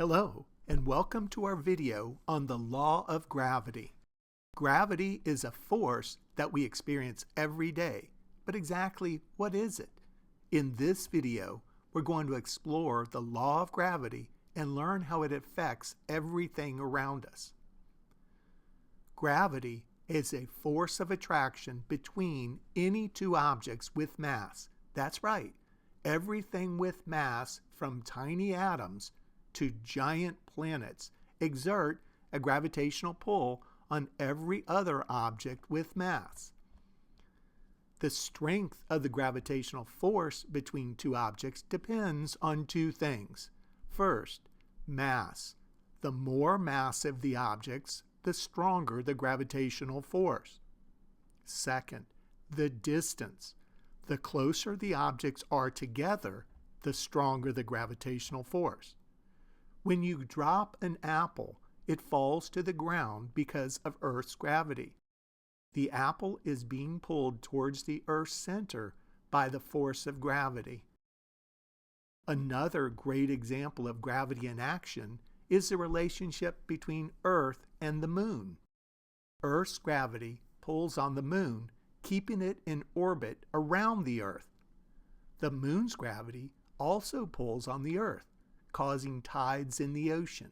Hello, and welcome to our video on the law of gravity. Gravity is a force that we experience every day, but exactly what is it? In this video, we're going to explore the law of gravity and learn how it affects everything around us. Gravity is a force of attraction between any two objects with mass. That's right, everything with mass from tiny atoms to giant planets exert a gravitational pull on every other object with mass. The strength of the gravitational force between two objects depends on two things. First, mass. The more massive the objects, the stronger the gravitational force. Second, the distance. The closer the objects are together, the stronger the gravitational force. When you drop an apple, it falls to the ground because of Earth's gravity. The apple is being pulled towards the Earth's center by the force of gravity. Another great example of gravity in action is the relationship between Earth and the Moon. Earth's gravity pulls on the Moon, keeping it in orbit around the Earth. The Moon's gravity also pulls on the Earth, causing tides in the ocean.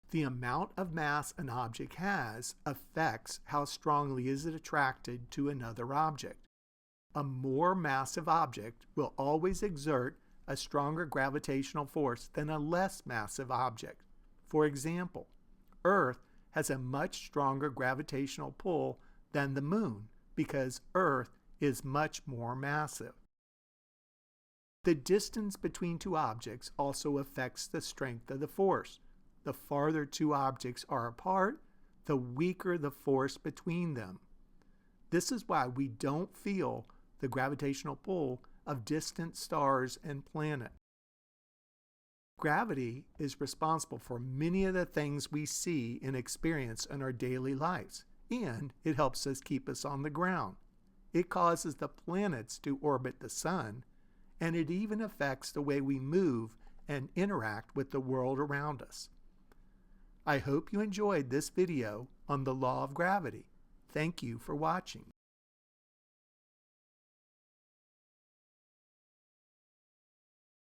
The amount of mass an object has affects how strongly is it attracted to another object. A more massive object will always exert a stronger gravitational force than a less massive object. For example, Earth has a much stronger gravitational pull than the Moon because Earth is much more massive. The distance between two objects also affects the strength of the force. The farther two objects are apart, the weaker the force between them. This is why we don't feel the gravitational pull of distant stars and planets. Gravity is responsible for many of the things we see and experience in our daily lives, and it helps us keep us on the ground. It causes the planets to orbit the sun, and it even affects the way we move and interact with the world around us. I hope you enjoyed this video on the law of gravity. Thank you for watching.